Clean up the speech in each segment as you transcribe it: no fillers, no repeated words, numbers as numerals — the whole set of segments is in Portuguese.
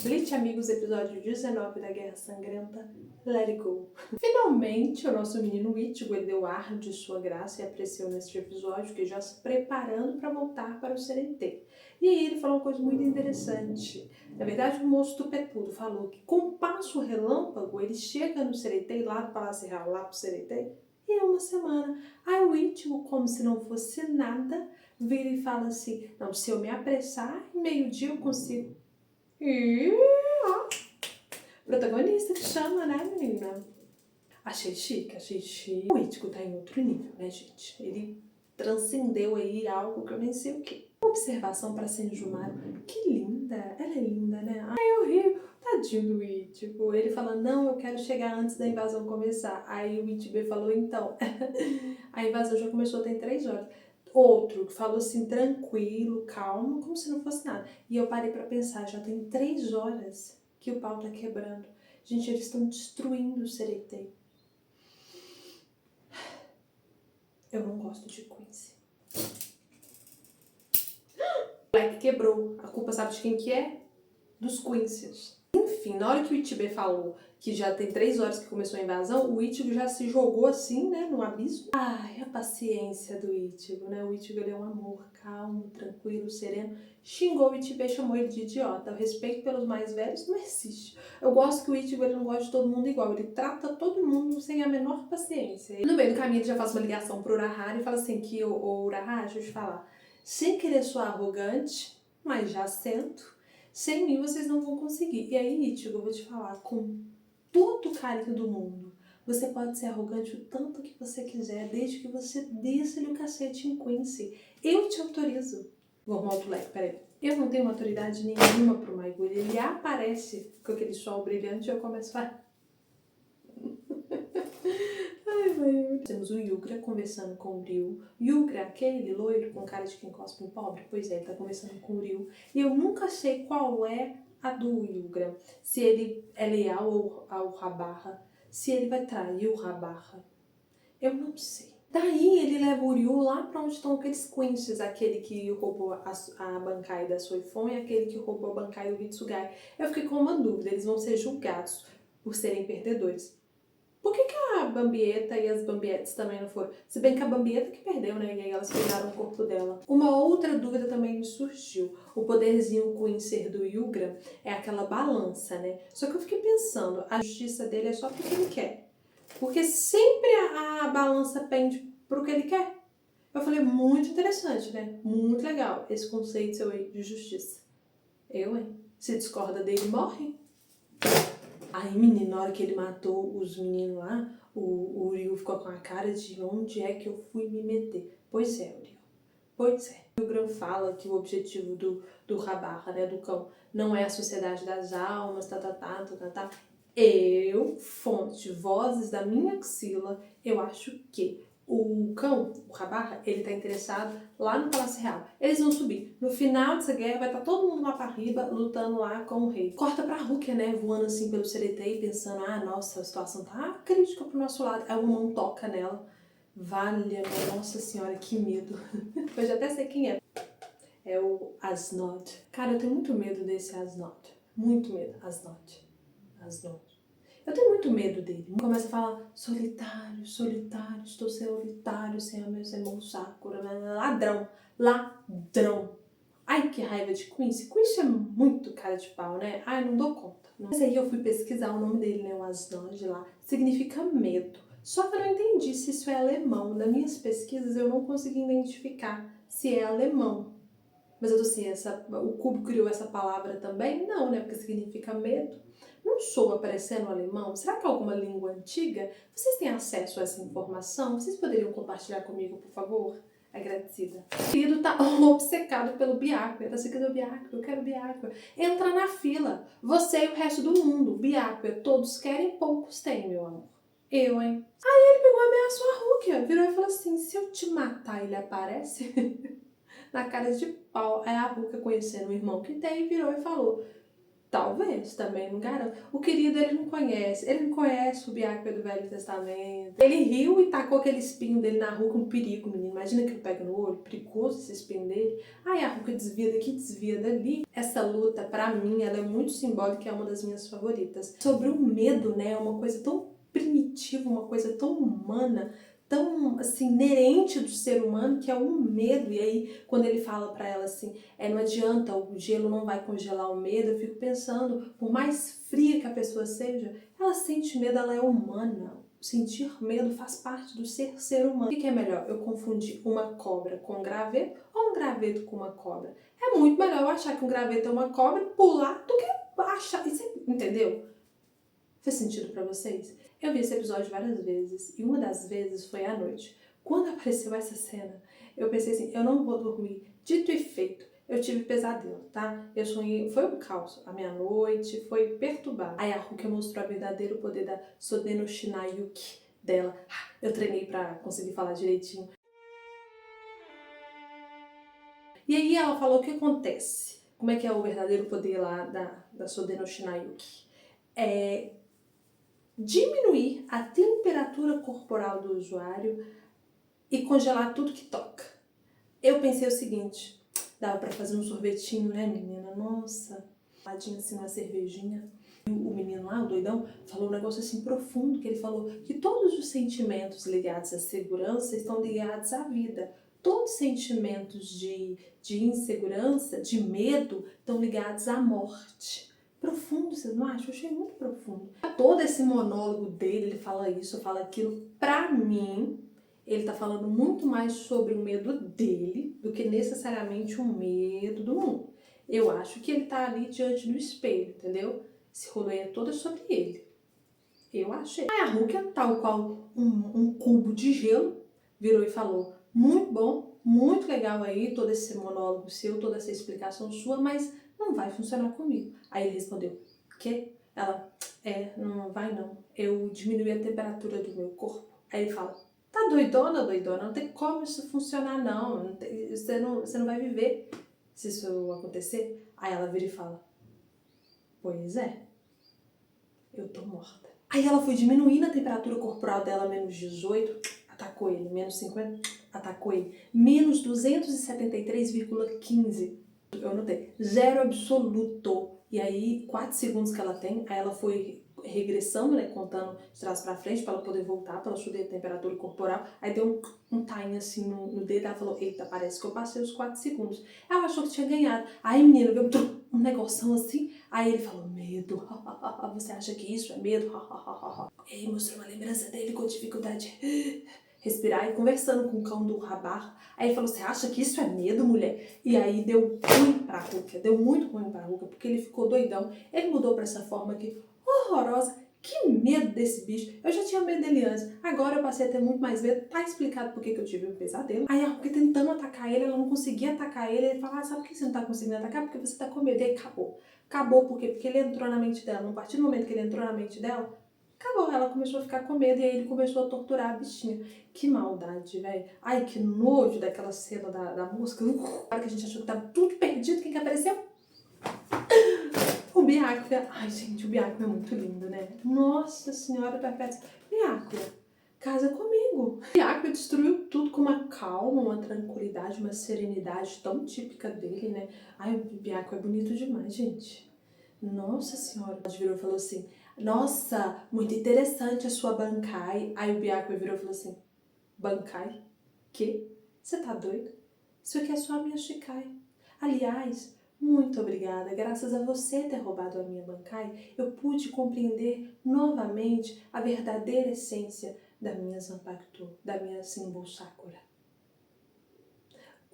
Bleach, amigos, episódio 19 da Guerra Sangrenta, Let It Go. Finalmente, o nosso menino Ichigo, ele deu ar de sua graça e apareceu neste episódio, que já se preparando para voltar para o Serentê. E aí ele falou uma coisa muito interessante. Na verdade, o moço do Petudo falou que com o passo relâmpago, ele chega no Serentê, lá do Palácio Real, lá pro Serentê, e é uma semana. Aí o Ichigo, como se não fosse nada, vira e fala assim, não, se eu me apressar, em meio-dia eu consigo. E ó, protagonista que chama, né, menina? Achei chique, achei chique. O Ichigo tá em outro nível, né, gente? Ele transcendeu aí algo que eu nem sei o que. Uma observação pra Senjumaru. Que linda! Ela é linda, né? Ai, eu rio. Tadinho do Ichigo. Ele fala, não, eu quero chegar antes da invasão começar. Aí o Ichigo falou, então, a invasão já começou tem 3 horas. Outro que falou assim, tranquilo, calmo, como se não fosse nada. E eu parei pra pensar, já tem 3 horas que o pau tá quebrando. Gente, eles estão destruindo o Serentê. Eu não gosto de Quincy. O moleque quebrou. A culpa sabe de quem que é? Dos Quincy's. Enfim, na hora que o Ichigo falou que já tem 3 horas que começou a invasão, o Ichigo já se jogou assim, né, no abismo. Ai, a paciência do Ichigo, né? O Ichigo, ele é um amor, calmo, tranquilo, sereno. Xingou o Ichigo e chamou ele de idiota. O respeito pelos mais velhos não existe. Eu gosto que o Ichigo, ele não gosta de todo mundo igual. Ele trata todo mundo sem a menor paciência. E no meio do caminho ele já faz uma ligação pro Urahara e fala assim que, ô Urahara, deixa eu te falar, sem querer soar arrogante, mas já sento, sem mim vocês não vão conseguir. E aí, Ichigo, eu vou te falar, com todo o carinho do mundo, você pode ser arrogante o tanto que você quiser, desde que você desça-lhe o cacete em Quincy. Eu te autorizo. Vou arrumar outro leque, peraí. Eu não tenho autoridade nenhuma pro Maiguri. Ele aparece com aquele sol brilhante e eu começo a... Ai, Maiguri. Temos o Yugra conversando com o Ryu. Yugra, aquele loiro com cara de quem cospe em pobre? Pois é, ele tá conversando com o Ryu. E eu nunca sei qual é a do Yugra. Se ele é leal ao Rabarra. Se ele vai trair o Rabarra. Eu não sei. Daí ele leva o Ryu lá pra onde estão aqueles Quincy's, aquele que roubou a Bankai da Soifon e aquele que roubou a Bankai do Hitsugai. Eu fiquei com uma dúvida, eles vão ser julgados por serem perdedores. Por que a Bambieta e as Bambietes também não foram? Se bem que a Bambieta que perdeu, né? E aí elas pegaram o corpo dela. Uma outra dúvida também me surgiu. O poderzinho Quincy do Yugra é aquela balança, né? Só que eu fiquei pensando, a justiça dele é só porque ele quer. Porque sempre a balança pende pro que ele quer. Eu falei, muito interessante, né? Muito legal esse conceito seu aí de justiça. Eu, hein? Se discorda dele, morre. Aí, menino, na hora que ele matou os meninos lá, o Ryu ficou com a cara de onde é que eu fui me meter. Pois é, Ryu. Pois é. O Gran fala que o objetivo do Rabarra, né, do cão, não é a sociedade das almas, tá. Eu, fonte, vozes da minha axila, eu acho que o cão, o Rabarra, ele tá interessado lá no Palácio Real. Eles vão subir. No final dessa guerra vai estar todo mundo lá pra riba, lutando lá com o rei. Corta pra Rukia, né, voando assim pelo Serentê, pensando, ah, nossa, a situação tá crítica pro nosso lado. Aí uma mão toca nela. Valha, nossa senhora, que medo. Eu já até sei quem é. É o Asnod. Cara, eu tenho muito medo desse Asnod. Muito medo. Asnod. Eu tenho muito medo dele. Começa a falar, solitário, solitário, estou solitário, sem o meu Senhor Sakura, ladrão. Ai, que raiva de Quincy. Quincy é muito cara de pau, né? Ai, não dou conta. Mas aí eu fui pesquisar o nome dele, né, o Asnod lá. Significa medo. Só que eu não entendi se isso é alemão. Nas minhas pesquisas eu não consegui identificar se é alemão. Mas eu tô assim, o Cubo criou essa palavra também? Não, né? Porque significa medo. Não soa parecendo alemão? Será que é alguma língua antiga? Vocês têm acesso a essa informação? Vocês poderiam compartilhar comigo, por favor? Agradecida. O filho tá obcecado pelo Byakuya. Tá assim, cadê o Byakuya? Eu quero Byakuya. Entra na fila. Você e o resto do mundo. Byakuya, todos querem, poucos têm, meu amor. Eu, hein? Aí ele pegou e ameaçou a Rukia. Virou e falou assim, se eu te matar, ele aparece? Na cara de pau. Aí a Rukia, conhecendo o irmão que tem, virou e falou, Talvez, também não garanto. O querido, ele não conhece o Byakuya do Velho Testamento. Ele riu e tacou aquele espinho dele na Ruka, um perigo, menino. Imagina que ele pega no olho, perigoso esse espinho dele. Aí a Ruka desvia daqui, desvia dali. Essa luta, pra mim, ela é muito simbólica e é uma das minhas favoritas. Sobre o medo, né, uma coisa tão primitiva, uma coisa tão humana, tão, assim, inerente do ser humano, que é um medo. E aí, quando ele fala pra ela assim, não adianta, o gelo não vai congelar o medo, eu fico pensando, por mais fria que a pessoa seja, ela sente medo, ela é humana. Sentir medo faz parte do ser humano. O que é melhor? Eu confundir uma cobra com um graveto ou um graveto com uma cobra? É muito melhor eu achar que um graveto é uma cobra, pular, do que achar... Entendeu? Fez sentido pra vocês? Eu vi esse episódio várias vezes e uma das vezes foi à noite. Quando apareceu essa cena, eu pensei assim, eu não vou dormir. Dito e feito, eu tive pesadelo, tá? Eu sonhei, foi um caos. A minha noite foi perturbada. Aí a Rukia mostrou o verdadeiro poder da Sodeno Shinayuki dela. Eu treinei pra conseguir falar direitinho. E aí ela falou o que acontece. Como é que é o verdadeiro poder lá da Sodeno Shinayuki? Diminuir a temperatura corporal do usuário e congelar tudo que toca. Eu pensei o seguinte, dava pra fazer um sorvetinho, né, menina? Nossa, ladinho assim, uma cervejinha. O menino lá, o doidão, falou um negócio assim profundo, que ele falou que todos os sentimentos ligados à segurança estão ligados à vida. Todos os sentimentos de insegurança, de medo, estão ligados à morte. Profundo, vocês não acham? Eu achei muito profundo. Todo esse monólogo dele, ele fala isso, fala aquilo, pra mim, ele tá falando muito mais sobre o medo dele do que necessariamente o medo do mundo. Eu acho que ele tá ali diante do espelho, entendeu? Esse rolê é todo sobre ele. Eu achei. Aí a Rukia, tal qual um cubo de gelo, virou e falou, muito bom, muito legal aí, todo esse monólogo seu, toda essa explicação sua, mas não vai funcionar comigo. Aí ele respondeu, quê? Ela, não vai não. Eu diminui a temperatura do meu corpo. Aí ele fala, tá doidona, doidona, não tem como isso funcionar não. Você não vai viver se isso acontecer. Aí ela vira e fala, pois é, eu tô morta. Aí ela foi diminuindo a temperatura corporal dela, menos 18, atacou ele, menos 50, atacou ele, menos 273,15. Eu anotei, zero absoluto. E aí, 4 segundos que ela tem, aí ela foi regressando, né, contando de trás pra frente, pra ela poder voltar, pra ela subir a temperatura corporal. Aí deu um time assim no dedo, ela falou, eita, parece que eu passei os 4 segundos. Ela achou que tinha ganhado. Aí, menina, veio um negoção assim, aí ele falou, medo, você acha que isso é medo? E aí mostrou uma lembrança dele com dificuldade de respirar e conversando com o cão do Rabar. Aí ele falou, você acha que isso é medo, mulher? E aí deu ruim pra Rukia, deu muito ruim pra Rukia, porque ele ficou doidão. Ele mudou pra essa forma aqui, horrorosa. Que medo desse bicho. Eu já tinha medo dele antes. Agora eu passei a ter muito mais medo. Tá explicado por que eu tive um pesadelo. Aí a Rukia tentando atacar ele, ela não conseguia atacar ele. Ele falou, sabe por que você não tá conseguindo atacar? Porque você tá com medo. E aí acabou. Acabou por quê? Porque ele entrou na mente dela. A partir do momento que ele entrou na mente dela, acabou. Ela começou a ficar com medo e aí ele começou a torturar a bichinha. Que maldade, velho. Ai, que nojo daquela cena da música. Na hora que a gente achou que tava tudo perdido, quem que apareceu? O Byakuya. Ai, gente, o Byakuya é muito lindo, né? Nossa Senhora Perpétua. Byakuya, casa comigo. O Byakuya destruiu tudo com uma calma, uma tranquilidade, uma serenidade tão típica dele, né? Ai, o Byakuya é bonito demais, gente. Nossa Senhora. Ela virou e falou assim, nossa, muito interessante a sua Bankai. Aí o Byakuya virou e falou assim, Bankai? Que? Você tá doido? Isso aqui é só a minha Shikai. Aliás, muito obrigada. Graças a você ter roubado a minha Bankai, eu pude compreender novamente a verdadeira essência da minha Zanpakuto, da minha Symbol Sakura.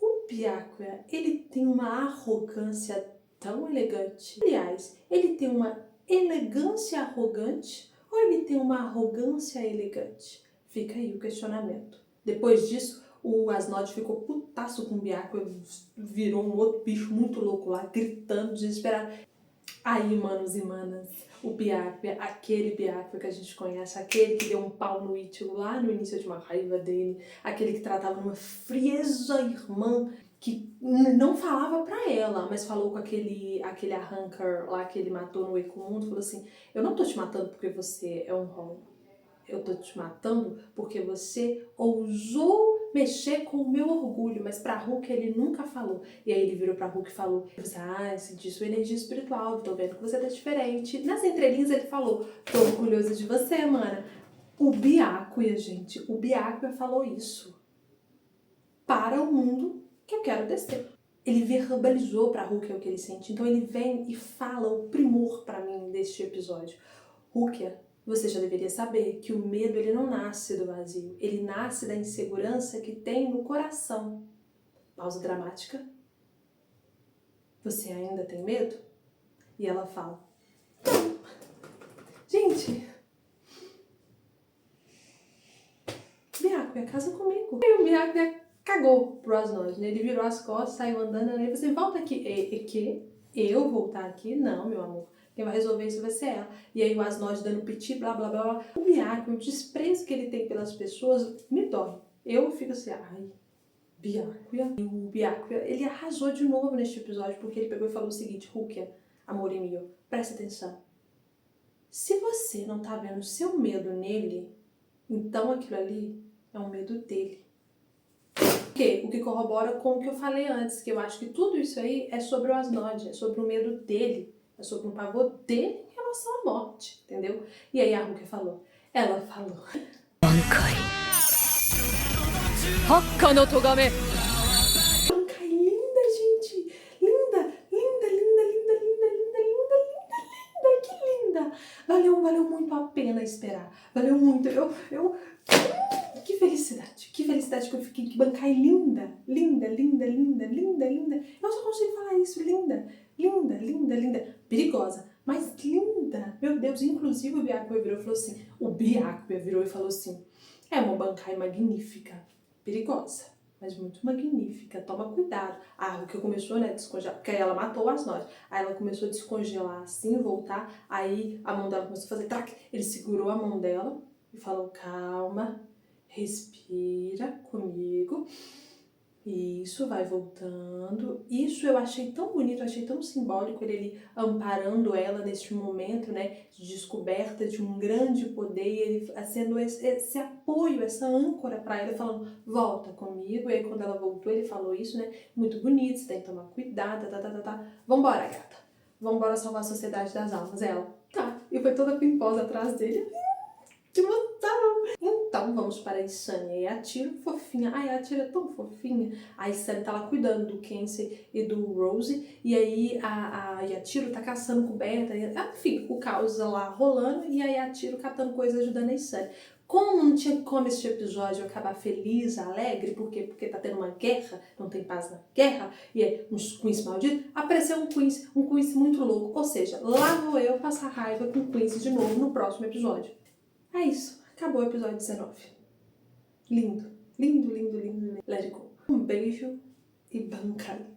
O Byakuya, ele tem uma arrogância tão elegante. Aliás, ele tem uma elegância arrogante ou ele tem uma arrogância elegante? Fica aí o questionamento. Depois disso, o Asnod ficou putaço com o Byakuya, virou um outro bicho muito louco lá, gritando, desesperado. Aí, manos e manas, o Byakuya, aquele Byakuya que a gente conhece, aquele que deu um pau no Ichigo lá no início de uma raiva dele, aquele que tratava numa frieza irmã, que não falava pra ela, mas falou com aquele arrancar lá que ele matou no Ecomundo, falou assim, eu não tô te matando porque você é um rolo, eu tô te matando porque você ousou mexer com o meu orgulho, mas pra Hulk ele nunca falou. E aí ele virou pra Hulk e falou, senti sua energia espiritual, tô vendo que você tá diferente. Nas entrelinhas ele falou, tô orgulhosa de você, mana. O Byakuya, gente, o Byakuya falou isso para o mundo que eu quero descer. Ele verbalizou pra Rukia o que ele sente, então ele vem e fala o primor pra mim deste episódio. Rukia, você já deveria saber que o medo ele não nasce do vazio, ele nasce da insegurança que tem no coração. Pausa dramática. Você ainda tem medo? E ela fala, gente, Byakuya, casa comigo. E o Byakuya cagou pro Asnod, né? Ele virou as costas, saiu andando, e falou assim, volta aqui. E que? Eu voltar aqui? Não, meu amor. Quem vai resolver isso vai ser ela. E aí o Asnod dando piti, blá, blá, blá, blá. O Byakuya, o desprezo que ele tem pelas pessoas, me dói. Eu fico assim, ai, Byakuya. E o Byakuya, ele arrasou de novo neste episódio, porque ele pegou e falou o seguinte, Rukia, amor meu, presta atenção. Se você não tá vendo o seu medo nele, então aquilo ali é um medo dele. O que corrobora com o que eu falei antes, que eu acho que tudo isso aí é sobre o Asnod, é sobre o medo dele, é sobre um pavor dele em relação à morte, entendeu? E aí a Rukia falou, ela falou... Bankai linda, gente! Linda, linda, linda, linda, linda, linda, linda, linda, linda, que linda! Valeu muito a pena esperar, valeu muito, que felicidade que eu fiquei, que Bankai linda, linda, linda, linda, linda, linda. Eu só consigo falar isso, linda, linda, linda, linda. Perigosa, mas linda. Meu Deus, inclusive o Byakuya virou e falou assim, é uma Bankai magnífica, perigosa, mas muito magnífica, toma cuidado. A Rukia começou, né, a descongelar, porque aí ela matou as nós. Aí ela começou a descongelar assim, voltar, aí a mão dela começou a fazer trac, ele segurou a mão dela e falou, calma, respira comigo, isso, vai voltando. Isso eu achei tão bonito, eu achei tão simbólico ele amparando ela neste momento, né, de descoberta de um grande poder, e ele sendo esse apoio, essa âncora para ela, falando, volta comigo. E aí quando ela voltou, ele falou isso, né, muito bonito, você tem que tomar cuidado, vambora, gata, vambora salvar a sociedade das almas. Ela, tá, e foi toda pimposa atrás dele, que botão! Então vamos para a Isane e a Tiro, fofinha. Ai, a Tiro é tão fofinha. A Isane tá lá cuidando do Kensei e do Rose, e aí a Yatiro tá caçando coberta, enfim, o caos lá rolando, e aí a Tiro catando coisas, ajudando a Isane. Como não tinha como este episódio acabar feliz, alegre, porque tá tendo uma guerra, não tem paz na guerra, e é uns Queens malditos, apareceu um Queens muito louco, ou seja, lá vou eu passar raiva com o Queens de novo no próximo episódio. É isso. Acabou o episódio 19. Lindo. Lindo, lindo, lindo, lindo. Let it go. Um beijo e Bankai.